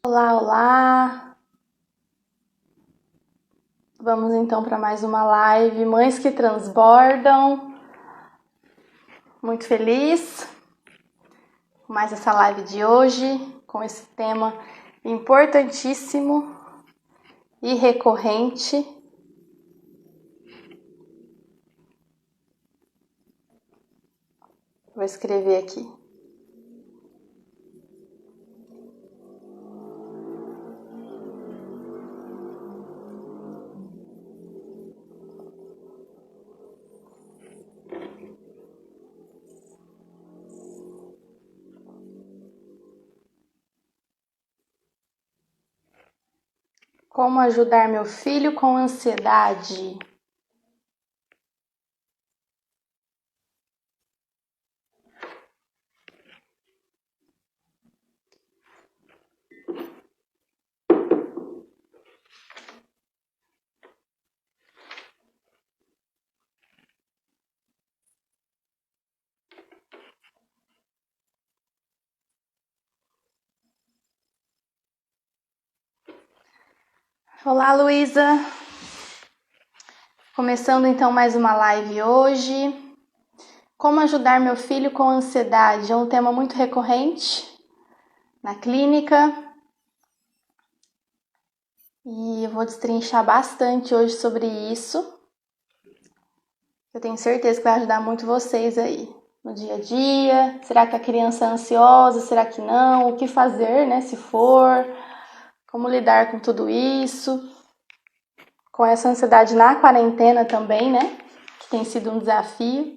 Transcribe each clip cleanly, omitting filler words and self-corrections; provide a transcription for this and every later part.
Olá, olá! Vamos então para mais uma live Mães que Transbordam. Muito feliz com mais essa live de hoje, com esse tema importantíssimo e recorrente. Vou escrever aqui. Como ajudar meu filho com ansiedade? Olá, Luísa! Começando então mais uma live hoje. Como ajudar meu filho com ansiedade? É um tema muito recorrente na clínica e eu vou destrinchar bastante hoje sobre isso. Eu tenho certeza que vai ajudar muito vocês aí no dia a dia. Será que a criança é ansiosa? Será que não? O que fazer, né? Se for, como lidar com tudo isso? Com essa ansiedade na quarentena também, né? Que tem sido um desafio.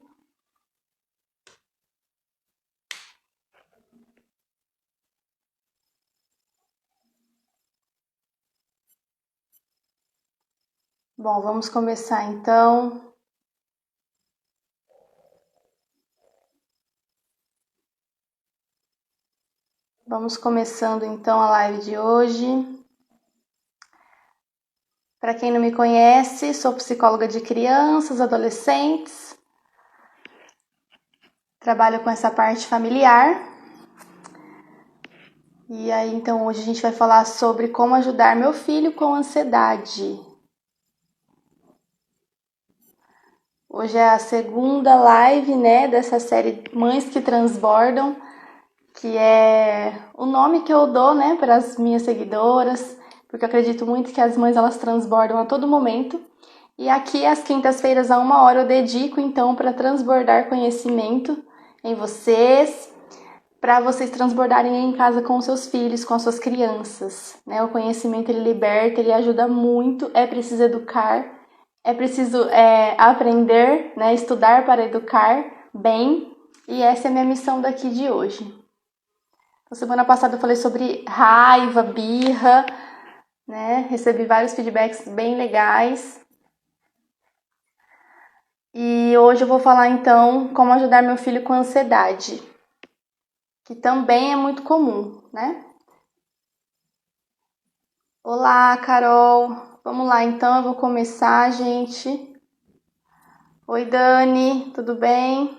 Bom, vamos começar então. Vamos começando então a live de hoje. Para quem não me conhece, sou psicóloga de crianças, adolescentes. Trabalho com essa parte familiar. E aí, então, hoje a gente vai falar sobre como ajudar meu filho com ansiedade. Hoje é a segunda live, né, dessa série Mães que Transbordam, que é o nome que eu dou, né, para as minhas seguidoras, porque eu acredito muito que as mães, elas transbordam a todo momento. E aqui, às quintas-feiras, a 1 hora, eu dedico, então, para transbordar conhecimento em vocês, para vocês transbordarem em casa com os seus filhos, com as suas crianças, né? O conhecimento, ele liberta, ele ajuda muito, é preciso educar, é preciso aprender, né? Estudar para educar bem, e essa é a minha missão daqui de hoje. Na semana passada eu falei sobre raiva, birra, né? Recebi vários feedbacks bem legais. E hoje eu vou falar então como ajudar meu filho com ansiedade, que também é muito comum, né? Olá, Carol. Vamos lá, então eu vou começar, gente. Oi, Dani, tudo bem?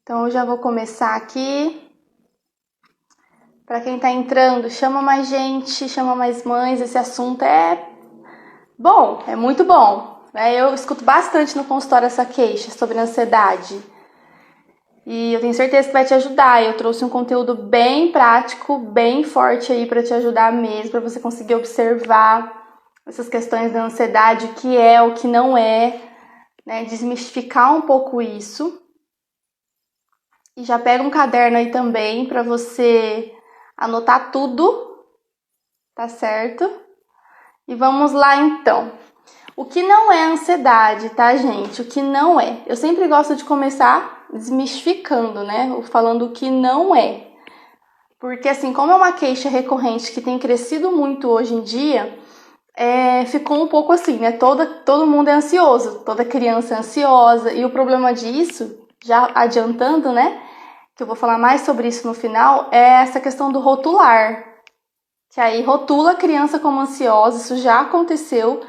Então eu já vou começar aqui. Para quem tá entrando, chama mais gente, chama mais mães. Esse assunto é bom, é muito bom, né? Eu escuto bastante no consultório essa queixa sobre ansiedade. E eu tenho certeza que vai te ajudar. Eu trouxe um conteúdo bem prático, bem forte aí para te ajudar mesmo, para você conseguir observar essas questões da ansiedade, o que é, o que não é, né? Desmistificar um pouco isso. E já pega um caderno aí também para você anotar tudo, tá certo? E vamos lá então. O que não é ansiedade, tá, gente? O que não é. Eu sempre gosto de começar desmistificando, né? Falando o que não é. Porque, assim, como é uma queixa recorrente que tem crescido muito hoje em dia, ficou um pouco assim, né? Todo mundo é ansioso, toda criança é ansiosa. E o problema disso, já adiantando, né? Que eu vou falar mais sobre isso no final, é essa questão do rotular. Que aí rotula a criança como ansiosa, isso já aconteceu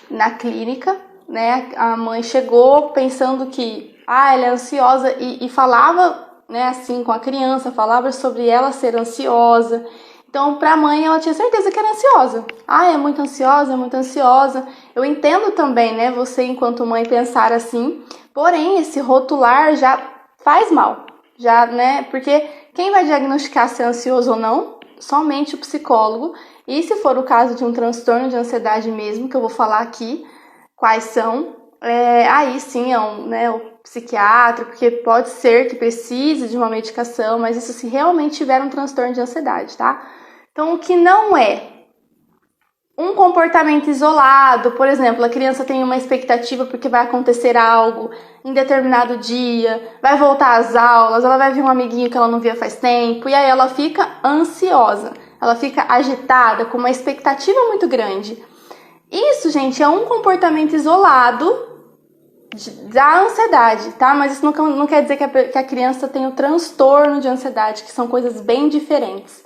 na clínica, né? A mãe chegou pensando que ela é ansiosa e falava né, assim com a criança, falava sobre ela ser ansiosa. Então, para a mãe, ela tinha certeza que era ansiosa. Ah, é muito ansiosa, é muito ansiosa. Eu entendo também, né, você enquanto mãe pensar assim. Porém, esse rotular já faz mal. Já, né, porque quem vai diagnosticar se é ansioso ou não? Somente o psicólogo. E se for o caso de um transtorno de ansiedade mesmo, que eu vou falar aqui quais são, aí sim é né, o psiquiatra, porque pode ser que precise de uma medicação, mas isso se realmente tiver um transtorno de ansiedade, tá? Então, o que não é um comportamento isolado, por exemplo, a criança tem uma expectativa porque vai acontecer algo em determinado dia, vai voltar às aulas, ela vai ver um amiguinho que ela não via faz tempo, e aí ela fica ansiosa, ela fica agitada, com uma expectativa muito grande. Isso, gente, é um comportamento isolado da ansiedade, tá? Mas isso não quer dizer que a criança tem o transtorno de ansiedade, que são coisas bem diferentes,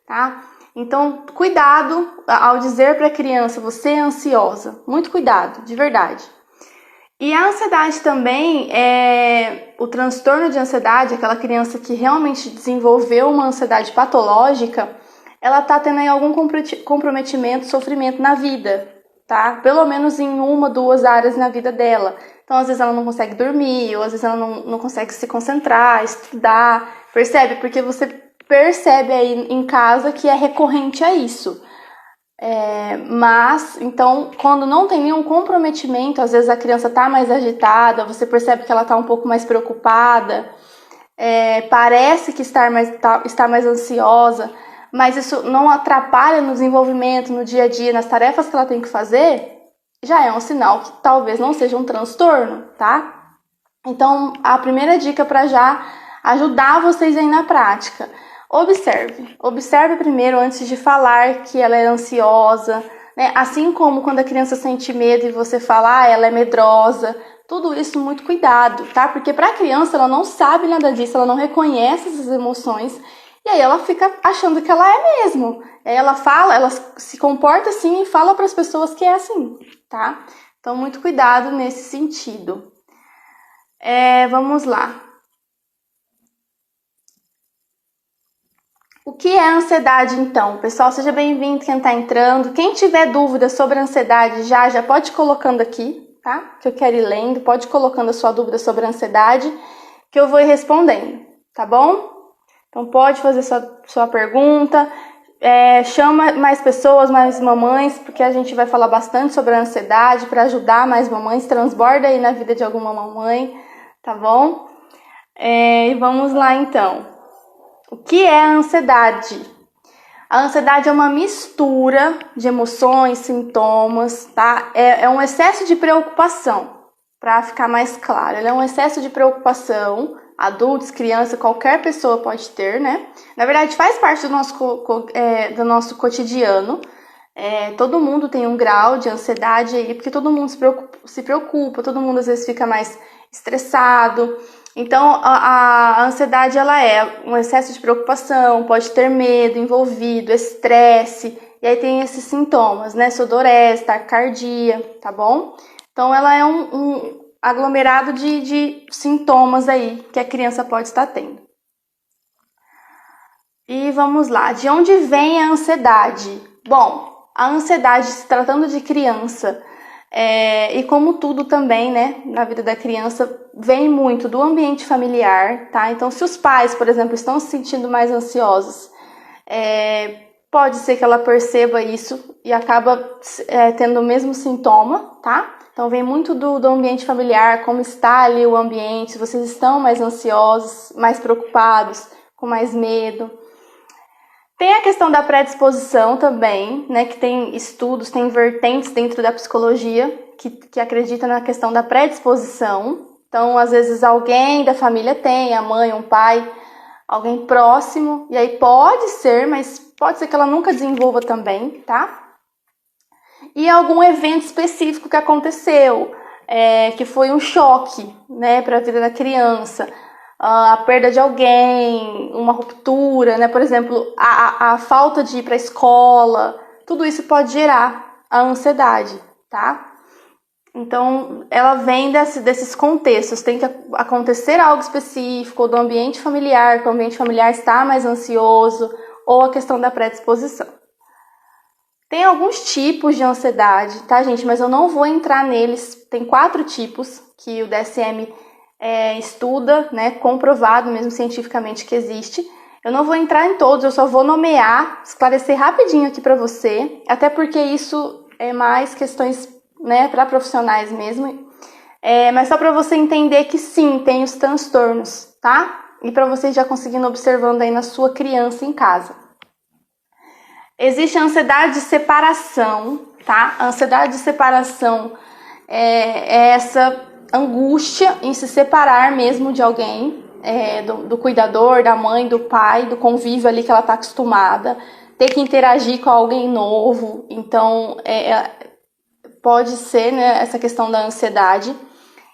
tá? Então, cuidado ao dizer para a criança, você é ansiosa. Muito cuidado, de verdade. E a ansiedade também, o transtorno de ansiedade, aquela criança que realmente desenvolveu uma ansiedade patológica, ela tá tendo aí algum comprometimento, sofrimento na vida, tá? Pelo menos em 1, 2 áreas na vida dela. Então, às vezes ela não consegue dormir, ou às vezes ela não consegue se concentrar, estudar, percebe? Porque você percebe aí em casa que é recorrente a isso. Mas, então, quando não tem nenhum comprometimento, às vezes a criança tá mais agitada, você percebe que ela tá um pouco mais preocupada, parece que está mais ansiosa, mas isso não atrapalha no desenvolvimento, no dia a dia, nas tarefas que ela tem que fazer, já é um sinal que talvez não seja um transtorno, tá? Então, a primeira dica para já ajudar vocês aí na prática: observe primeiro antes de falar que ela é ansiosa, né? Assim como quando a criança sente medo e você fala, ela é medrosa, tudo isso muito cuidado, tá? Porque para a criança ela não sabe nada disso, ela não reconhece essas emoções, e aí ela fica achando que ela é mesmo. Aí ela fala, ela se comporta assim e fala para as pessoas que é assim, tá? Então, muito cuidado nesse sentido. Vamos lá. O que é ansiedade, então? Pessoal, seja bem-vindo quem está entrando. Quem tiver dúvida sobre ansiedade já pode ir colocando aqui, tá? Que eu quero ir lendo. Pode ir colocando a sua dúvida sobre ansiedade, que eu vou ir respondendo, tá bom? Então, pode fazer sua pergunta. Chama mais pessoas, mais mamães, porque a gente vai falar bastante sobre a ansiedade para ajudar mais mamães. Transborda aí na vida de alguma mamãe, tá bom? E vamos lá, então. O que é a ansiedade? A ansiedade é uma mistura de emoções, sintomas, tá? É um excesso de preocupação, para ficar mais claro. Ele é um excesso de preocupação, adultos, crianças, qualquer pessoa pode ter, né? Na verdade, faz parte do nosso cotidiano. Todo mundo tem um grau de ansiedade aí, porque todo mundo se preocupa, todo mundo às vezes fica mais estressado. Então, a ansiedade, ela é um excesso de preocupação, pode ter medo envolvido, estresse, e aí tem esses sintomas, né? Sudorese, taquicardia, tá bom? Então, ela é um aglomerado de sintomas aí que a criança pode estar tendo. E vamos lá, de onde vem a ansiedade? Bom, a ansiedade, se tratando de criança, e como tudo também, né, na vida da criança, vem muito do ambiente familiar, tá? Então, se os pais, por exemplo, estão se sentindo mais ansiosos, pode ser que ela perceba isso e acaba tendo o mesmo sintoma, tá? Então, vem muito do ambiente familiar, como está ali o ambiente, se vocês estão mais ansiosos, mais preocupados, com mais medo. Tem a questão da predisposição também, né, que tem estudos, tem vertentes dentro da psicologia que acredita na questão da predisposição. Então, às vezes, alguém da família tem, a mãe, um pai, alguém próximo, e aí pode ser, mas pode ser que ela nunca desenvolva também, tá? E algum evento específico que aconteceu, que foi um choque, né, para a vida da criança. A perda de alguém, uma ruptura, né? Por exemplo, a falta de ir para a escola, tudo isso pode gerar a ansiedade, tá? Então, ela vem desses contextos. Tem que acontecer algo específico, ou do ambiente familiar, que o ambiente familiar está mais ansioso, ou a questão da predisposição. Tem alguns tipos de ansiedade, tá, gente? Mas eu não vou entrar neles. Tem 4 tipos que o DSM estuda, né? Comprovado mesmo cientificamente que existe. Eu não vou entrar em todos, eu só vou nomear, esclarecer rapidinho aqui para você, até porque isso é mais questões, né, para profissionais mesmo. Mas só para você entender que sim, tem os transtornos, tá? E para você já conseguindo observando aí na sua criança em casa. Existe a ansiedade de separação, tá? A ansiedade de separação é essa angústia em se separar mesmo de alguém, do cuidador, da mãe, do pai, do convívio ali que ela está acostumada, ter que interagir com alguém novo. Então, pode ser, né, essa questão da ansiedade.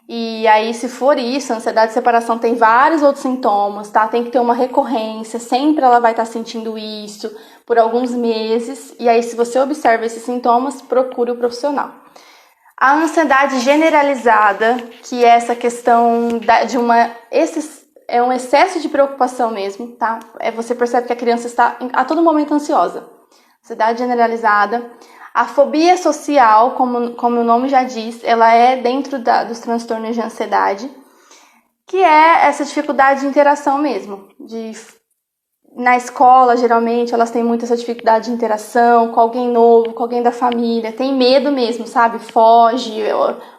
E aí, se for isso, a ansiedade de separação tem vários outros sintomas, tá? Tem que ter uma recorrência, sempre ela vai estar sentindo isso por alguns meses. E aí, se você observa esses sintomas, procure o profissional. A ansiedade generalizada, que é essa questão de é um excesso de preocupação mesmo, tá? Você percebe que a criança está a todo momento ansiosa. Ansiedade generalizada. A fobia social, como o nome já diz, ela é dentro dos transtornos de ansiedade, que é essa dificuldade de interação mesmo. Na escola, geralmente, elas têm muito essa dificuldade de interação com alguém novo, com alguém da família. Tem medo mesmo, sabe? Foge,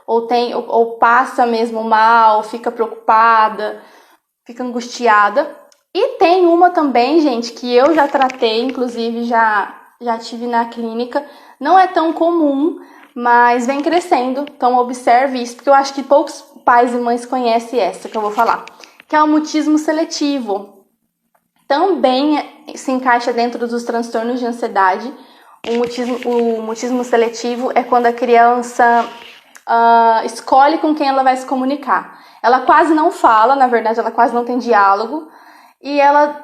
ou passa mesmo mal, fica preocupada, fica angustiada. E tem uma também, gente, que eu já tratei, inclusive já tive na clínica. Não é tão comum, mas vem crescendo. Então observe isso, porque eu acho que poucos pais e mães conhecem essa que eu vou falar. Que é o mutismo seletivo. Também se encaixa dentro dos transtornos de ansiedade. O mutismo seletivo é quando a criança escolhe com quem ela vai se comunicar. Ela quase não fala, na verdade, ela quase não tem diálogo. E ela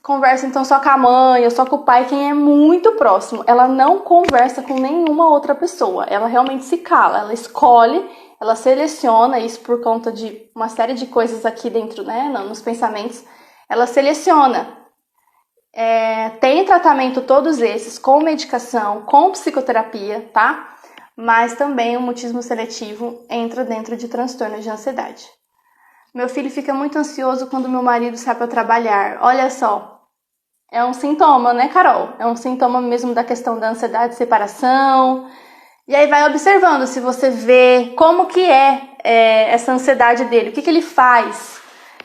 conversa então só com a mãe ou só com o pai, quem é muito próximo. Ela não conversa com nenhuma outra pessoa. Ela realmente se cala. Ela escolhe, ela seleciona isso por conta de uma série de coisas aqui dentro, né, nos pensamentos. Ela seleciona. Tem tratamento todos esses, com medicação, com psicoterapia, tá? Mas também o mutismo seletivo entra dentro de transtornos de ansiedade. Meu filho fica muito ansioso quando meu marido sai para trabalhar. Olha só, é um sintoma, né, Carol? É um sintoma mesmo da questão da ansiedade de separação. E aí vai observando, se você vê como que essa ansiedade dele, o que ele faz.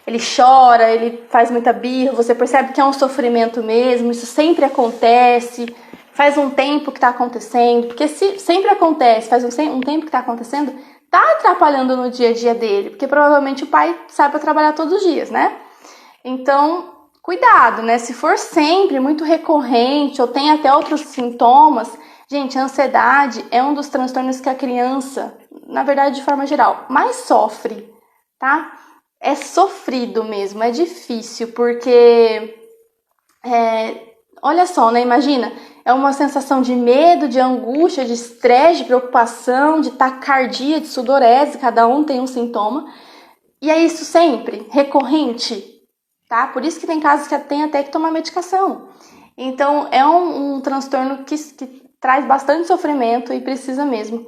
Ele chora, ele faz muita birra, você percebe que é um sofrimento mesmo, isso sempre acontece, faz um tempo que está acontecendo, porque se sempre acontece, faz um tempo que está acontecendo, tá atrapalhando no dia a dia dele, porque provavelmente o pai sai para trabalhar todos os dias, né? Então, cuidado, né? Se for sempre muito recorrente ou tem até outros sintomas, gente, a ansiedade é um dos transtornos que a criança, na verdade de forma geral, mais sofre, tá? É sofrido mesmo, é difícil, porque, olha só, né, imagina, é uma sensação de medo, de angústia, de estresse, de preocupação, de taquicardia, de sudorese, cada um tem um sintoma, e é isso sempre, recorrente, tá? Por isso que tem casos que tem até que tomar medicação. Então, é um transtorno que traz bastante sofrimento e precisa mesmo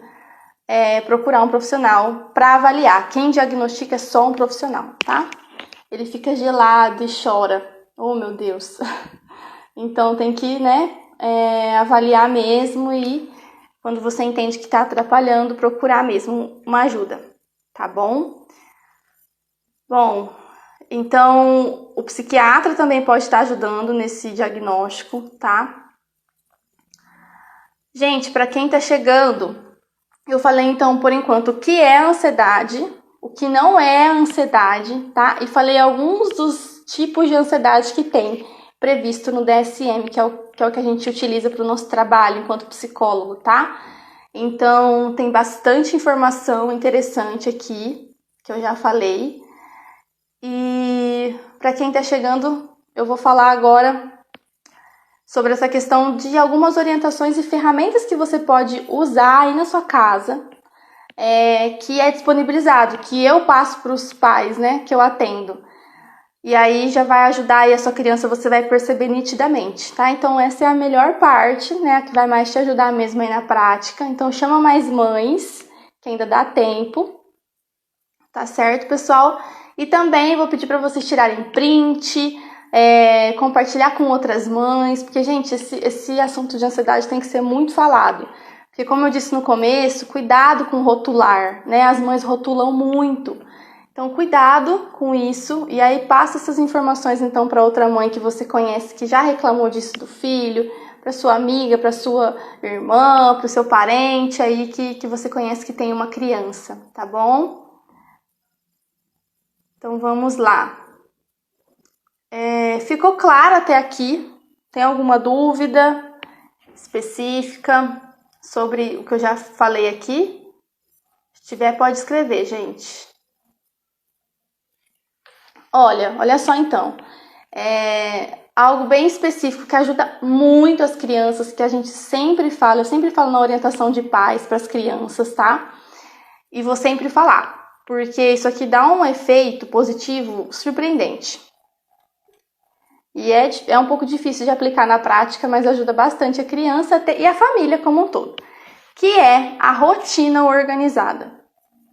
procurar um profissional para avaliar. Quem diagnostica é só um profissional, tá? Ele fica gelado e chora. Oh, meu Deus! Então tem que, né, avaliar mesmo e quando você entende que está atrapalhando, procurar mesmo uma ajuda, tá bom? Bom, então o psiquiatra também pode estar ajudando nesse diagnóstico, tá? Gente, para quem tá chegando, eu falei então, por enquanto, o que é ansiedade, o que não é ansiedade, tá? E falei alguns dos tipos de ansiedade que tem previsto no DSM, que é o que a gente utiliza para o nosso trabalho enquanto psicólogo, tá? Então, tem bastante informação interessante aqui, que eu já falei. E para quem tá chegando, eu vou falar agora sobre essa questão de algumas orientações e ferramentas que você pode usar aí na sua casa que é disponibilizado, que eu passo para os pais, né, que eu atendo. E aí já vai ajudar e a sua criança você vai perceber nitidamente, tá? Então essa é a melhor parte, né, a que vai mais te ajudar mesmo aí na prática. Então chama mais mães, que ainda dá tempo, tá certo, pessoal? E também vou pedir para vocês tirarem print, compartilhar com outras mães, porque, gente, esse assunto de ansiedade tem que ser muito falado. Porque, como eu disse no começo, cuidado com rotular, né? As mães rotulam muito. Então, cuidado com isso. E aí, passa essas informações, então, para outra mãe que você conhece, que já reclamou disso do filho, para sua amiga, para sua irmã, para o seu parente aí que você conhece que tem uma criança, tá bom? Então, vamos lá. Ficou claro até aqui? Tem alguma dúvida específica sobre o que eu já falei aqui? Se tiver, pode escrever, gente. Olha só então. Algo bem específico que ajuda muito as crianças, que a gente sempre fala, eu sempre falo na orientação de pais para as crianças, tá? E vou sempre falar, porque isso aqui dá um efeito positivo surpreendente. E é um pouco difícil de aplicar na prática, mas ajuda bastante a criança e a família como um todo, que é a rotina organizada.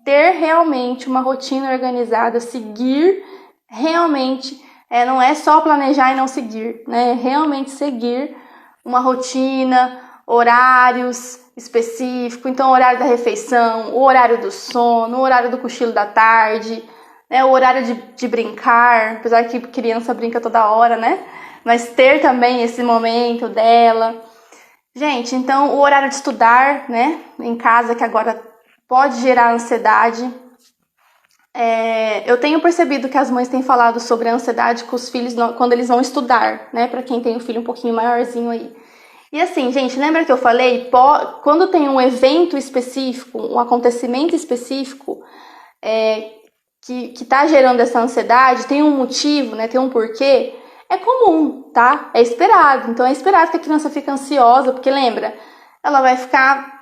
Ter realmente uma rotina organizada, seguir realmente, não é só planejar e não seguir, né? Realmente seguir uma rotina, horários específicos, então o horário da refeição, o horário do sono, o horário do cochilo da tarde, né, o horário de brincar, apesar que criança brinca toda hora, né? Mas ter também esse momento dela. Gente, então o horário de estudar, né, em casa, que agora pode gerar ansiedade. Eu tenho percebido que as mães têm falado sobre a ansiedade com os filhos quando eles vão estudar, né? Para quem tem um filho um pouquinho maiorzinho aí. E assim, gente, lembra que eu falei? Quando tem um evento específico, um acontecimento específico, que tá gerando essa ansiedade, tem um motivo, né, tem um porquê, é comum, tá? É esperado. Então é esperado que a criança fique ansiosa, porque lembra, ela vai ficar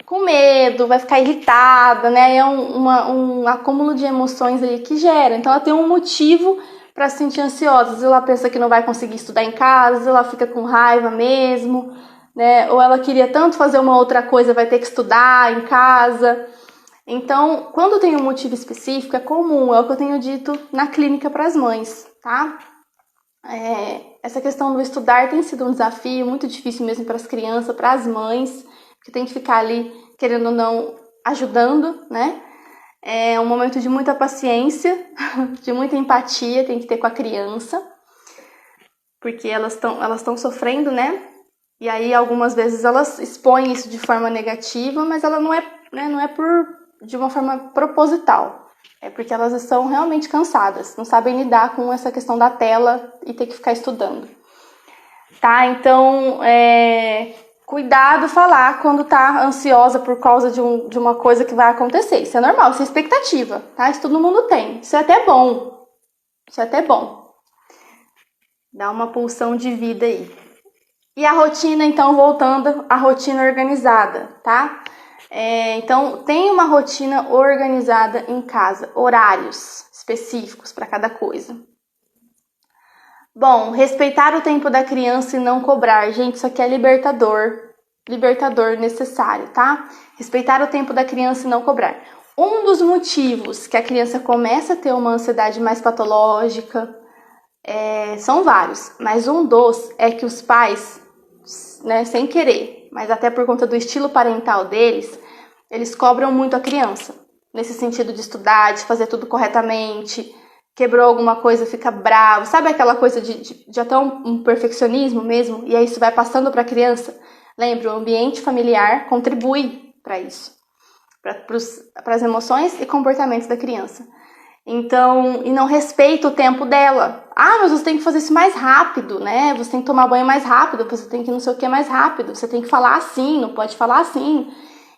com medo, vai ficar irritada, né? É um acúmulo de emoções ali que gera. Então ela tem um motivo para se sentir ansiosa. Às vezes ela pensa que não vai conseguir estudar em casa, às vezes ela fica com raiva mesmo, né? Ou ela queria tanto fazer uma outra coisa, vai ter que estudar em casa. Então, quando tem um motivo específico, é comum, é o que eu tenho dito na clínica para as mães, tá? Essa questão do estudar tem sido um desafio muito difícil mesmo para as crianças, para as mães, que tem que ficar ali, querendo ou não, ajudando, né? É um momento de muita paciência, de muita empatia, tem que ter com a criança, porque elas estão sofrendo, né? E aí, algumas vezes, elas expõem isso de forma negativa, mas ela não é de uma forma proposital. É porque elas estão realmente cansadas, não sabem lidar com essa questão da tela e ter que ficar estudando. Tá? Então, cuidado falar quando tá ansiosa por causa de uma coisa que vai acontecer. Isso é normal, isso é expectativa, tá? Isso todo mundo tem. Isso é até bom. Dá uma pulsão de vida aí. E a rotina, então, voltando à rotina organizada, tá? Então, tem uma rotina organizada em casa, horários específicos para cada coisa. Bom, respeitar o tempo da criança e não cobrar. Gente, isso aqui é libertador necessário, tá? Respeitar o tempo da criança e não cobrar. Um dos motivos que a criança começa a ter uma ansiedade mais patológica, são vários, mas um dos é que os pais, né, sem querer, mas até por conta do estilo parental deles, eles cobram muito a criança, nesse sentido de estudar, de fazer tudo corretamente, quebrou alguma coisa, fica bravo, sabe aquela coisa de até um perfeccionismo mesmo, e aí isso vai passando para a criança. Lembra, o ambiente familiar contribui para isso, para as emoções e comportamentos da criança. Então, e não respeita o tempo dela. Mas você tem que fazer isso mais rápido, né? Você tem que tomar banho mais rápido, você tem que não sei o que mais rápido, você tem que falar assim, não pode falar assim.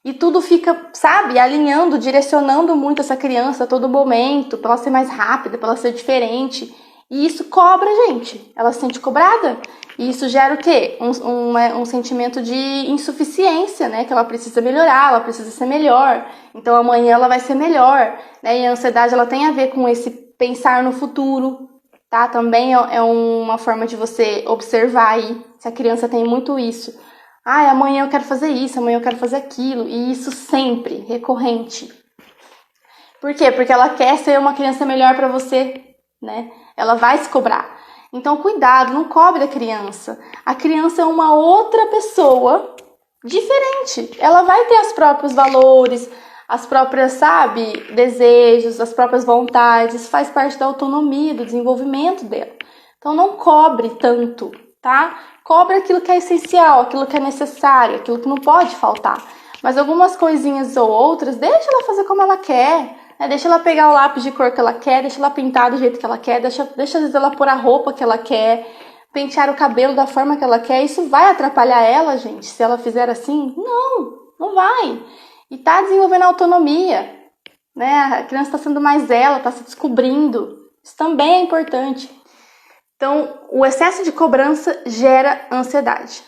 E tudo fica, sabe, alinhando, direcionando muito essa criança a todo momento, para ela ser mais rápida, para ela ser diferente. E isso cobra a gente. Ela se sente cobrada. E isso gera o quê? Um sentimento de insuficiência, né? Que ela precisa melhorar, ela precisa ser melhor. Então amanhã ela vai ser melhor, né? E a ansiedade, ela tem a ver com esse pensar no futuro, tá? Também é uma forma de você observar aí, se a criança tem muito isso. Ah, amanhã eu quero fazer isso, amanhã eu quero fazer aquilo. E isso sempre, recorrente. Por quê? Porque ela quer ser uma criança melhor para você, né? Ela vai se cobrar. Então, cuidado, não cobre a criança. A criança é uma outra pessoa diferente. Ela vai ter os próprios valores, as próprias, sabe, desejos, as próprias vontades. Faz parte da autonomia, do desenvolvimento dela. Então, não cobre tanto, tá? Cobre aquilo que é essencial, aquilo que é necessário, aquilo que não pode faltar. Mas algumas coisinhas ou outras, deixa ela fazer como ela quer. Deixa ela pegar o lápis de cor que ela quer, deixa ela pintar do jeito que ela quer, deixa às vezes ela pôr a roupa que ela quer, pentear o cabelo da forma que ela quer. Isso vai atrapalhar ela, gente, se ela fizer assim? Não vai. E tá desenvolvendo autonomia, né? A criança está sendo mais ela, está se descobrindo. Isso também é importante. Então, o excesso de cobrança gera ansiedade,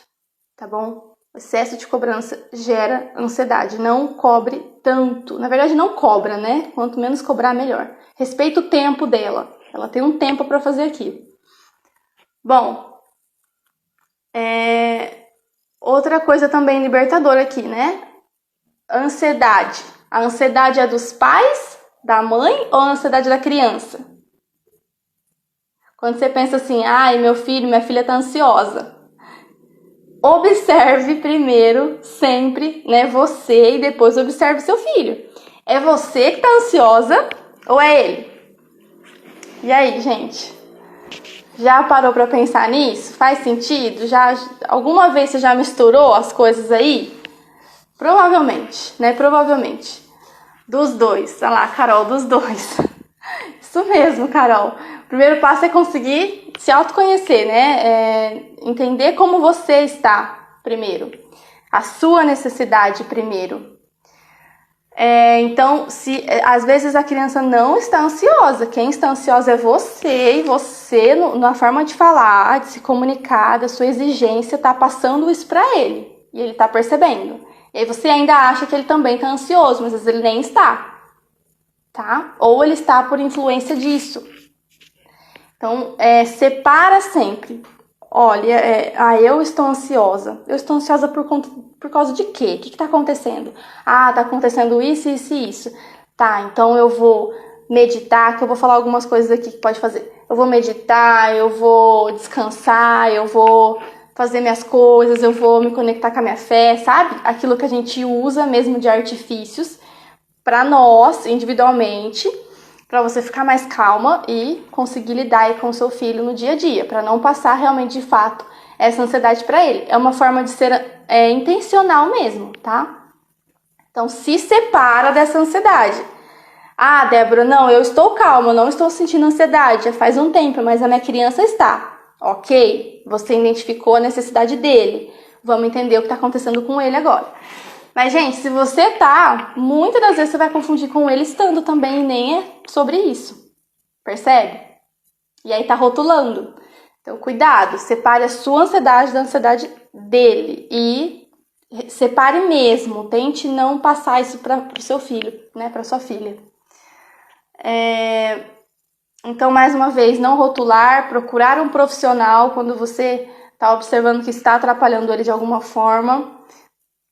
tá bom? O excesso de cobrança gera ansiedade. Não cobre tanto. Na verdade, não cobra, né? Quanto menos cobrar, melhor. Respeita o tempo dela. Ela tem um tempo para fazer aquilo. Bom, outra coisa também libertadora aqui, né? Ansiedade. A ansiedade é dos pais, da mãe ou a ansiedade da criança? Quando você pensa assim, ai, meu filho, minha filha tá ansiosa. Observe primeiro, sempre, né, você, e depois observe seu filho. É você que tá ansiosa ou é ele? E aí, gente? Já parou pra pensar nisso? Faz sentido? Alguma vez você já misturou as coisas aí? Provavelmente, né? Provavelmente. Dos dois. Olha lá, Carol, dos dois. Isso mesmo, Carol. O primeiro passo é conseguir se autoconhecer, né? Entender como você está primeiro. A sua necessidade primeiro. Então, se às vezes a criança não está ansiosa, quem está ansiosa é você, e você, na forma de falar, de se comunicar, da sua exigência, está passando isso para ele. E ele está percebendo. E aí você ainda acha que ele também está ansioso, mas às vezes ele nem está. Tá? Ou ele está por influência disso. Então, separa sempre. Olha, eu estou ansiosa. Eu estou ansiosa por causa de quê? O que está acontecendo? Ah, está acontecendo isso, isso e isso. Tá, então eu vou meditar, que eu vou falar algumas coisas aqui que pode fazer. Eu vou meditar, eu vou descansar, eu vou fazer minhas coisas, eu vou me conectar com a minha fé, sabe? Aquilo que a gente usa mesmo de artifícios para nós, individualmente, para você ficar mais calma e conseguir lidar aí com o seu filho no dia a dia, para não passar realmente, de fato, essa ansiedade para ele. É uma forma de ser intencional mesmo, tá? Então, se separa dessa ansiedade. Ah, Débora, não, eu estou calma, não estou sentindo ansiedade, já faz um tempo, mas a minha criança está. Ok, você identificou a necessidade dele. Vamos entender o que está acontecendo com ele agora. Mas, gente, se você tá, muitas das vezes você vai confundir com ele estando também, nem é sobre isso. Percebe? E aí tá rotulando. Então, cuidado, separe a sua ansiedade da ansiedade dele. E separe mesmo, tente não passar isso para o seu filho, né, para sua filha. Então, mais uma vez, não rotular, procurar um profissional quando você tá observando que está atrapalhando ele de alguma forma.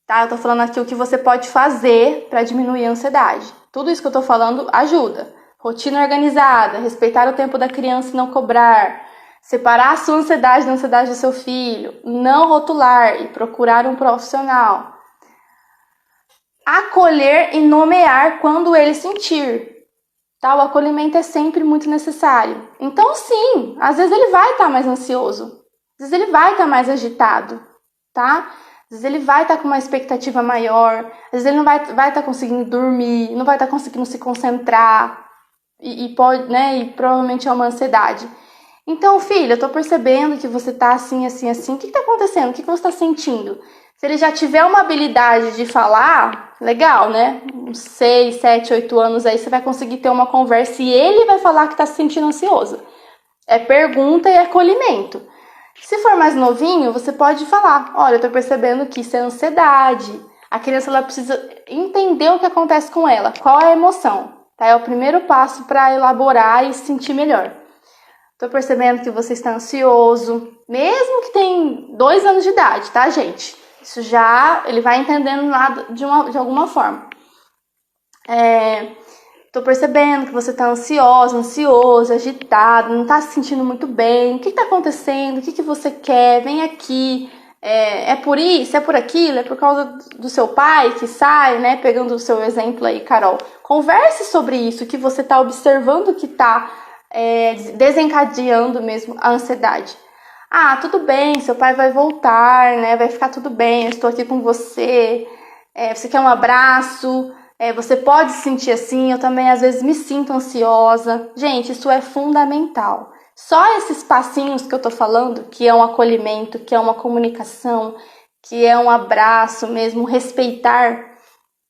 Tá, eu tô falando aqui o que você pode fazer para diminuir a ansiedade. Tudo isso que eu tô falando ajuda. Rotina organizada, respeitar o tempo da criança e não cobrar, separar a sua ansiedade da ansiedade do seu filho, não rotular e procurar um profissional. Acolher e nomear quando ele sentir. Tá? O acolhimento é sempre muito necessário. Então, sim, às vezes ele vai estar mais ansioso, às vezes ele vai estar mais agitado, tá? Às vezes ele vai estar com uma expectativa maior, às vezes ele não vai estar conseguindo dormir, não vai estar conseguindo se concentrar e pode, né? E provavelmente é uma ansiedade. Então, filho, eu tô percebendo que você tá assim, assim, assim. O que tá acontecendo? O que você tá sentindo? Se ele já tiver uma habilidade de falar, legal, né? Uns 6, 7, 8 anos aí você vai conseguir ter uma conversa e ele vai falar que tá se sentindo ansioso. É pergunta e acolhimento. Se for mais novinho, você pode falar, olha, eu tô percebendo que isso é ansiedade. A criança ela precisa entender o que acontece com ela, qual é a emoção. Tá? É o primeiro passo para elaborar e se sentir melhor. Tô percebendo que você está ansioso, mesmo que tem 2 anos de idade, tá, gente? Isso já, ele vai entendendo lá de alguma forma. Tô percebendo que você tá ansioso, agitado, não tá se sentindo muito bem. O que tá acontecendo? O que você quer? Vem aqui. É por isso? É por aquilo? É por causa do seu pai que sai, né? Pegando o seu exemplo aí, Carol. Converse sobre isso, que você tá observando que tá desencadeando mesmo a ansiedade. Ah, tudo bem, seu pai vai voltar, né? Vai ficar tudo bem, eu estou aqui com você. Você quer um abraço? Você pode se sentir assim, eu também às vezes me sinto ansiosa. Gente, isso é fundamental. Só esses passinhos que eu tô falando, que é um acolhimento, que é uma comunicação, que é um abraço mesmo, respeitar,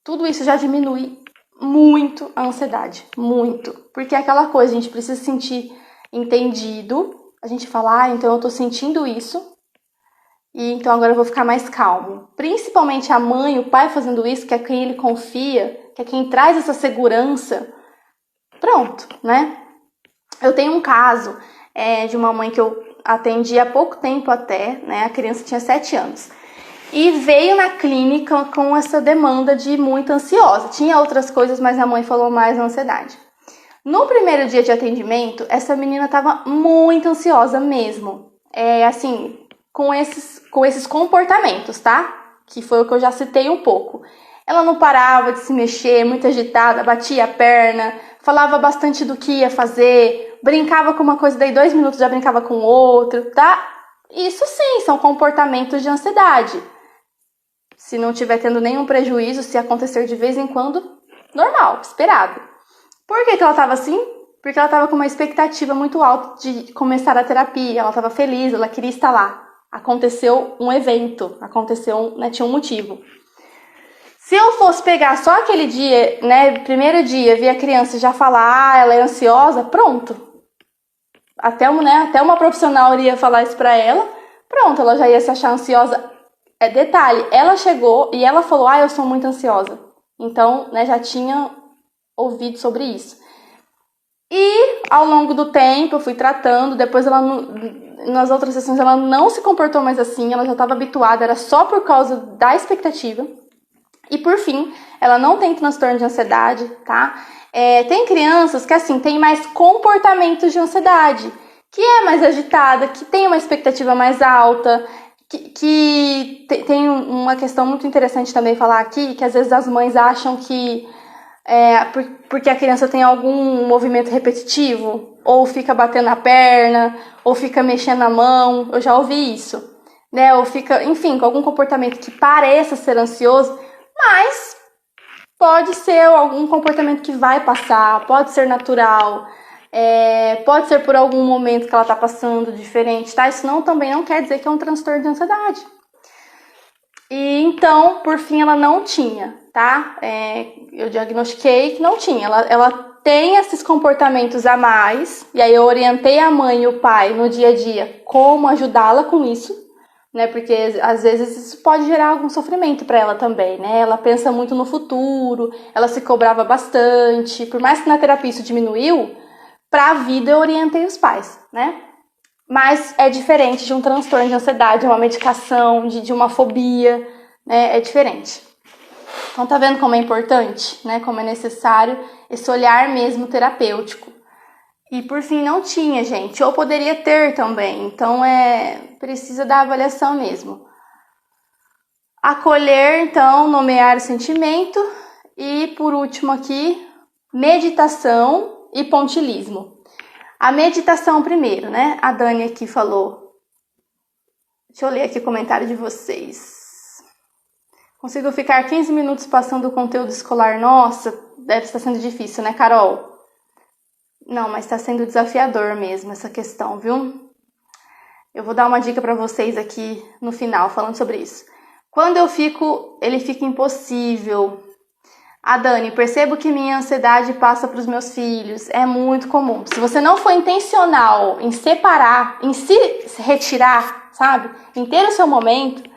tudo isso já diminui muito a ansiedade, muito. Porque é aquela coisa, a gente precisa se sentir entendido, a gente fala, então eu tô sentindo isso, e então agora eu vou ficar mais calmo. Principalmente a mãe, o pai fazendo isso, que é quem ele confia, que é quem traz essa segurança. Pronto, né? Eu tenho um caso de uma mãe que eu atendi há pouco tempo até, né? A criança tinha 7 anos. E veio na clínica com essa demanda de muito ansiosa. Tinha outras coisas, mas a mãe falou mais na ansiedade. No primeiro dia de atendimento, essa menina estava muito ansiosa mesmo. Assim, com esses comportamentos, tá? Que foi o que eu já citei um pouco. Ela não parava de se mexer, muito agitada, batia a perna, falava bastante do que ia fazer, brincava com uma coisa, daí 2 minutos já brincava com outro, tá? Isso sim, são comportamentos de ansiedade. Se não estiver tendo nenhum prejuízo, se acontecer de vez em quando, normal, esperado. Por que ela estava assim? Porque ela estava com uma expectativa muito alta de começar a terapia, ela estava feliz, ela queria estar lá. Aconteceu um evento, tinha um motivo. Se eu fosse pegar só aquele dia, né, primeiro dia, ver a criança já falar, ela é ansiosa, pronto. Até uma profissional iria falar isso pra ela, pronto, ela já ia se achar ansiosa. Detalhe, ela chegou e ela falou, eu sou muito ansiosa. Então, né, já tinha ouvido sobre isso. E ao longo do tempo eu fui tratando, depois nas outras sessões ela não se comportou mais assim, ela já estava habituada, era só por causa da expectativa. E por fim, ela não tem transtorno de ansiedade, tá? Tem crianças que assim, tem mais comportamentos de ansiedade, que é mais agitada, que tem uma expectativa mais alta, que tem uma questão muito interessante também falar aqui, que às vezes as mães acham que porque a criança tem algum movimento repetitivo, ou fica batendo a perna, ou fica mexendo a mão, eu já ouvi isso, né? Ou fica, enfim, com algum comportamento que pareça ser ansioso, mas pode ser algum comportamento que vai passar, pode ser natural, pode ser por algum momento que ela está passando diferente, tá? Isso também não quer dizer que é um transtorno de ansiedade. E então, por fim, ela não tinha, tá? Eu diagnostiquei que não tinha. Ela tem esses comportamentos a mais, e aí eu orientei a mãe e o pai no dia a dia como ajudá-la com isso, né? Porque às vezes isso pode gerar algum sofrimento para ela também, né? Ela pensa muito no futuro, ela se cobrava bastante. Por mais que na terapia isso diminuiu, para a vida eu orientei os pais, né? Mas é diferente de um transtorno de ansiedade, uma medicação, de uma fobia, né? É diferente. Então tá vendo como é importante, né? Como é necessário esse olhar mesmo terapêutico. E por fim não tinha, gente, ou poderia ter também. Então precisa da avaliação mesmo. Acolher, então, nomear o sentimento. E por último aqui, meditação e pontilismo. A meditação primeiro, né? A Dani aqui falou. Deixa eu ler aqui o comentário de vocês. Consigo ficar 15 minutos passando o conteúdo escolar? Nossa, deve estar sendo difícil, né, Carol? Não, mas está sendo desafiador mesmo essa questão, viu? Eu vou dar uma dica para vocês aqui no final, falando sobre isso. Quando ele fica impossível. Ah, Dani, percebo que minha ansiedade passa para os meus filhos. É muito comum. Se você não for intencional em separar, em se retirar, sabe? Em ter o seu momento,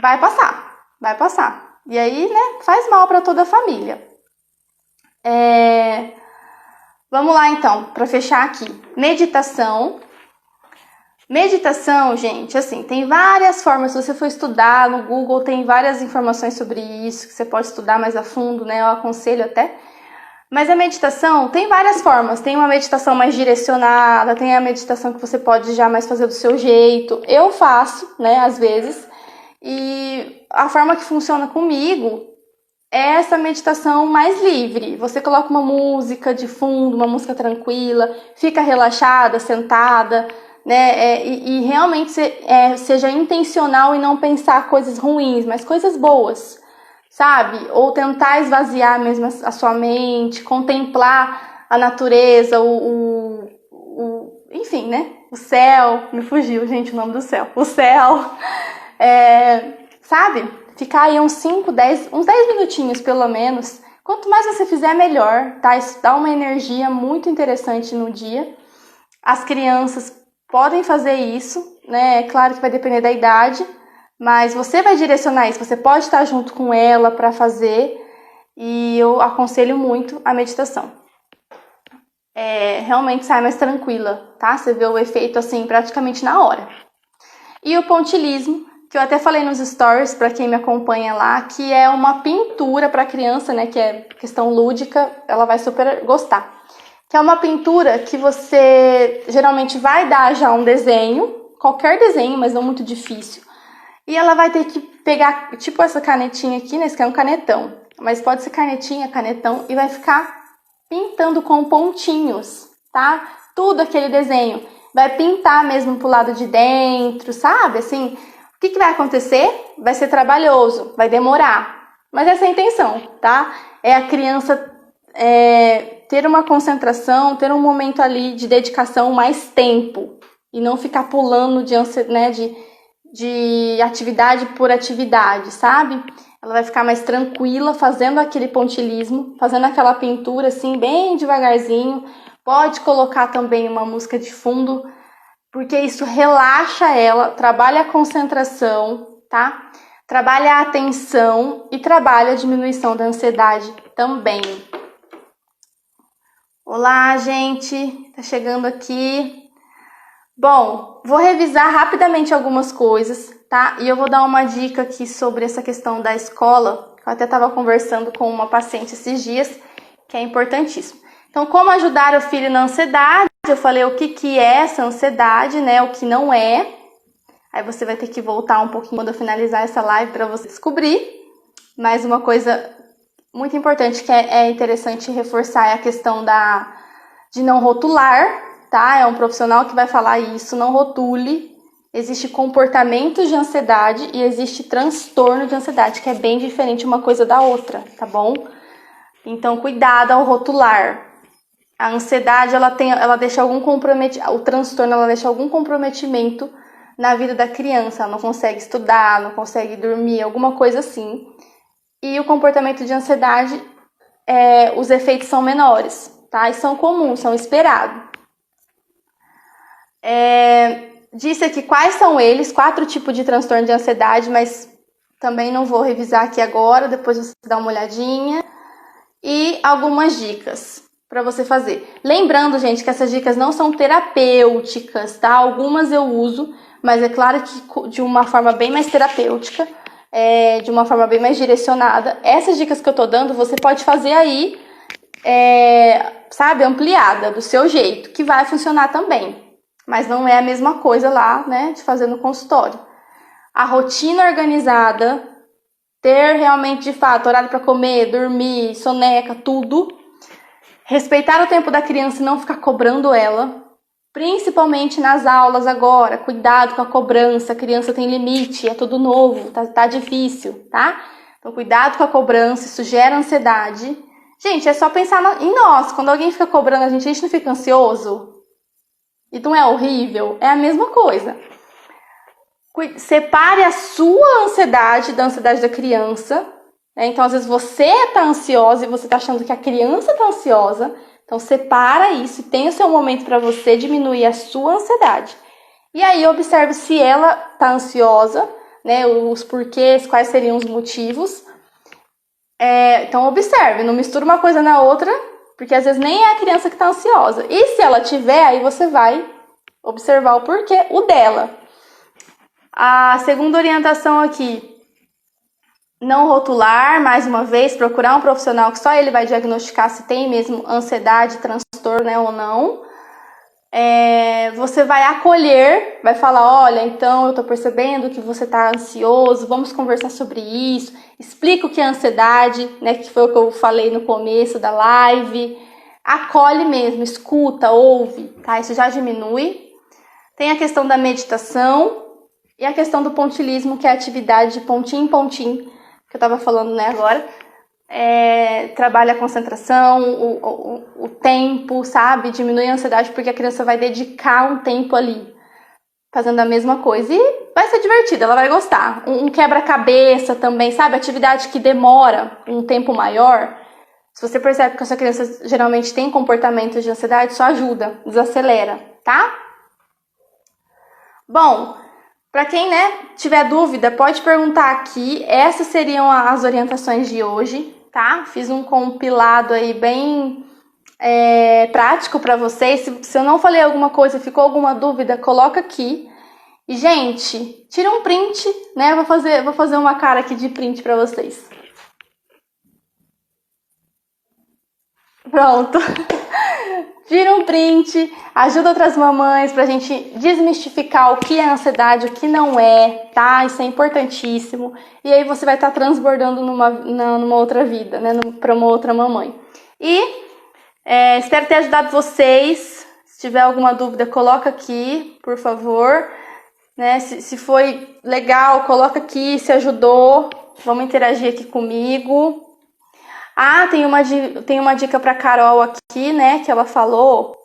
vai passar. Vai passar. E aí, né, faz mal para toda a família. Vamos lá, então, para fechar aqui. Meditação. Meditação, gente, assim, tem várias formas. Se você for estudar no Google, tem várias informações sobre isso, que você pode estudar mais a fundo, né? Eu aconselho até. Mas a meditação tem várias formas. Tem uma meditação mais direcionada, tem a meditação que você pode já mais fazer do seu jeito. Eu faço, né, às vezes. E a forma que funciona comigo é essa meditação mais livre. Você coloca uma música de fundo, uma música tranquila, fica relaxada, sentada, né? E realmente seja intencional em não pensar coisas ruins, mas coisas boas, sabe? Ou tentar esvaziar mesmo a sua mente, contemplar a natureza, enfim, né? O céu, me fugiu, gente, o nome do céu. O céu, sabe? Ficar aí uns 10 minutinhos pelo menos. Quanto mais você fizer, melhor, tá? Isso dá uma energia muito interessante no dia. As crianças podem fazer isso, né? É claro que vai depender da idade, mas você vai direcionar isso. Você pode estar junto com ela para fazer, e eu aconselho muito a meditação. Realmente sai mais tranquila, tá? Você vê o efeito assim praticamente na hora. E o pontilhismo, que eu até falei nos stories para quem me acompanha lá, que é uma pintura para criança, né? Que é questão lúdica, ela vai super gostar. Que é uma pintura que você geralmente vai dar já um desenho, qualquer desenho, mas não muito difícil. E ela vai ter que pegar, tipo essa canetinha aqui, né? Esse aqui é um canetão. Mas pode ser canetinha, canetão, e vai ficar pintando com pontinhos, tá? Tudo aquele desenho. Vai pintar mesmo pro lado de dentro, sabe? Assim, o que vai acontecer? Vai ser trabalhoso, vai demorar. Mas essa é a intenção, tá? É a criança ter uma concentração, ter um momento ali de dedicação, mais tempo. E não ficar pulando de atividade por atividade, sabe? Ela vai ficar mais tranquila fazendo aquele pontilhismo, fazendo aquela pintura assim, bem devagarzinho. Pode colocar também uma música de fundo, porque isso relaxa ela, trabalha a concentração, tá? Trabalha a atenção e trabalha a diminuição da ansiedade também. Olá, gente, tá chegando aqui. Bom, vou revisar rapidamente algumas coisas, tá? E eu vou dar uma dica aqui sobre essa questão da escola. Eu até estava conversando com uma paciente esses dias, que é importantíssimo. Então, como ajudar o filho na ansiedade? Eu falei o que é essa ansiedade, né? O que não é. Aí você vai ter que voltar um pouquinho quando eu finalizar essa live para você descobrir. Mas uma coisa muito importante que é interessante reforçar é a questão de não rotular, tá? É um profissional que vai falar isso, não rotule. Existe comportamento de ansiedade e existe transtorno de ansiedade, que é bem diferente uma coisa da outra, tá bom? Então, cuidado ao rotular. A ansiedade, ela deixa algum comprometimento, o transtorno, ela deixa algum comprometimento na vida da criança. Ela não consegue estudar, não consegue dormir, alguma coisa assim. E o comportamento de ansiedade, os efeitos são menores, tá? E são comuns, são esperados. Disse aqui quais são eles, 4 tipos de transtorno de ansiedade, mas também não vou revisar aqui agora, depois você dá uma olhadinha. E algumas dicas para você fazer. Lembrando, gente, que essas dicas não são terapêuticas, tá? Algumas eu uso, mas é claro que de uma forma bem mais terapêutica, de uma forma bem mais direcionada. Essas dicas que eu tô dando, você pode fazer aí, sabe, ampliada, do seu jeito, que vai funcionar também. Mas não é a mesma coisa lá, né, de fazer no consultório. A rotina organizada, ter realmente, de fato, horário para comer, dormir, soneca, tudo. Respeitar o tempo da criança e não ficar cobrando ela. Principalmente nas aulas agora. Cuidado com a cobrança. A criança tem limite, é tudo novo, tá difícil, tá? Então, cuidado com a cobrança, isso gera ansiedade. Gente, é só pensar em nós. Quando alguém fica cobrando a gente não fica ansioso? E não é horrível? É a mesma coisa. Separe a sua ansiedade da ansiedade da criança, né? Então, às vezes você tá ansiosa e você tá achando que a criança tá ansiosa. Então, separa isso e tem o seu momento para você diminuir a sua ansiedade. E aí, observe se ela tá ansiosa, né? Os porquês, quais seriam os motivos. Então, observe, não mistura uma coisa na outra, porque às vezes nem é a criança que tá ansiosa. E se ela tiver, aí você vai observar o porquê, o dela. A segunda orientação aqui, não rotular, mais uma vez, procurar um profissional que só ele vai diagnosticar se tem mesmo ansiedade, transtorno, né, ou não. Você vai acolher, vai falar, olha, então eu tô percebendo que você tá ansioso, vamos conversar sobre isso, explica o que é ansiedade, né, que foi o que eu falei no começo da live. Acolhe mesmo, escuta, ouve, tá? Isso já diminui. Tem a questão da meditação e a questão do pontilismo, que é a atividade de pontinho em pontinho, que eu tava falando, né, agora. Trabalha a concentração, o tempo, sabe? Diminui a ansiedade porque a criança vai dedicar um tempo ali, fazendo a mesma coisa. E vai ser divertido, ela vai gostar. Um quebra-cabeça também, sabe? Atividade que demora um tempo maior. Se você percebe que essa criança geralmente tem comportamentos de ansiedade, só ajuda, desacelera, tá? Bom, para quem, né, tiver dúvida, pode perguntar aqui. Essas seriam as orientações de hoje, tá? Fiz um compilado aí bem prático para vocês. Se eu não falei alguma coisa, ficou alguma dúvida, coloca aqui. E, gente, tira um print, né? Vou fazer uma cara aqui de print para vocês. Pronto. Tira um print, ajuda outras mamães pra gente desmistificar o que é ansiedade, o que não é, tá? Isso é importantíssimo. E aí você vai estar transbordando numa outra vida, né? Pra uma outra mamãe. E espero ter ajudado vocês. Se tiver alguma dúvida, coloca aqui, por favor. Né? Se foi legal, coloca aqui, se ajudou. Vamos interagir aqui comigo. Tem uma dica para Carol aqui, né, que ela falou.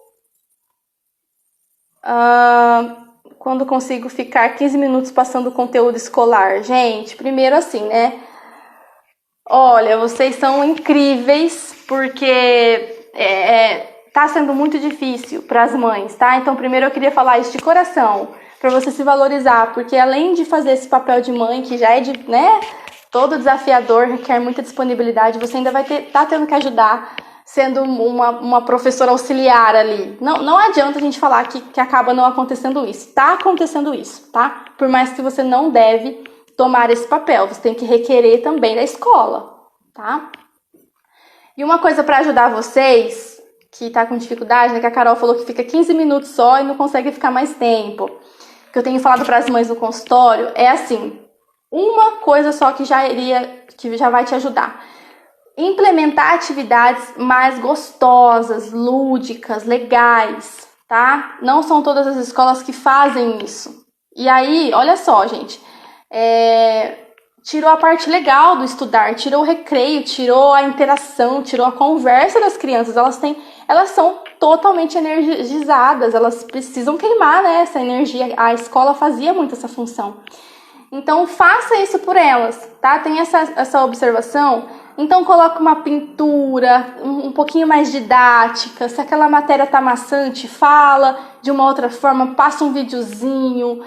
Quando consigo ficar 15 minutos passando conteúdo escolar. Gente, primeiro assim, né? Olha, vocês são incríveis, porque tá sendo muito difícil para as mães, tá? Então, primeiro eu queria falar isso de coração, para você se valorizar, porque além de fazer esse papel de mãe, que já é todo desafiador, requer muita disponibilidade, você ainda vai tá tendo que ajudar, sendo uma professora auxiliar ali. Não adianta a gente falar que acaba não acontecendo isso. Tá acontecendo isso, tá? Por mais que você não deve tomar esse papel, você tem que requerer também da escola, tá? E uma coisa para ajudar vocês, que tá com dificuldade, né, que a Carol falou que fica 15 minutos só e não consegue ficar mais tempo, que eu tenho falado para as mães no consultório, é assim, uma coisa só que já vai te ajudar. Implementar atividades mais gostosas, lúdicas, legais, tá? Não são todas as escolas que fazem isso. E aí, olha só, gente, tirou a parte legal do estudar, tirou o recreio, tirou a interação, tirou a conversa das crianças. Elas são totalmente energizadas, elas precisam queimar, né, essa energia. A escola fazia muito essa função. Então, faça isso por elas, tá? Tem essa observação. Então, coloque uma pintura um pouquinho mais didática. Se aquela matéria tá maçante, fala de uma outra forma, passa um videozinho,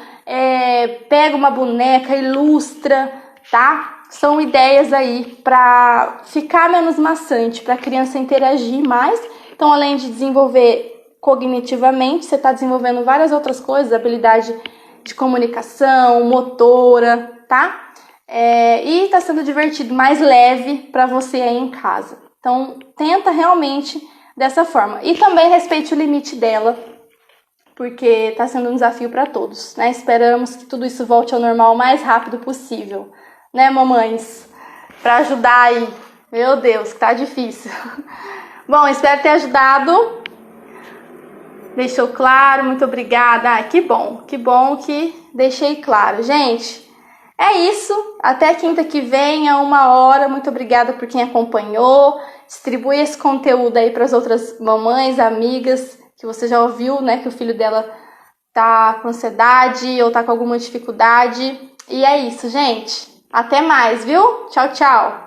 pega uma boneca, ilustra, tá? São ideias aí para ficar menos maçante, para a criança interagir mais. Então, além de desenvolver cognitivamente, você está desenvolvendo várias outras coisas, habilidade de comunicação, motora, tá? E tá sendo divertido, mais leve para você aí em casa. Então, tenta realmente dessa forma. E também respeite o limite dela, porque tá sendo um desafio para todos, né? Esperamos que tudo isso volte ao normal o mais rápido possível, né, mamães? Para ajudar aí. Meu Deus, que tá difícil. Bom, espero ter ajudado. Deixou claro, muito obrigada. Que bom que deixei claro. Gente, é isso. Até quinta que vem, a 1h. Muito obrigada por quem acompanhou. Distribui esse conteúdo aí para as outras mamães, amigas, que você já ouviu, né, que o filho dela tá com ansiedade ou tá com alguma dificuldade. E é isso, gente. Até mais, viu? Tchau, tchau.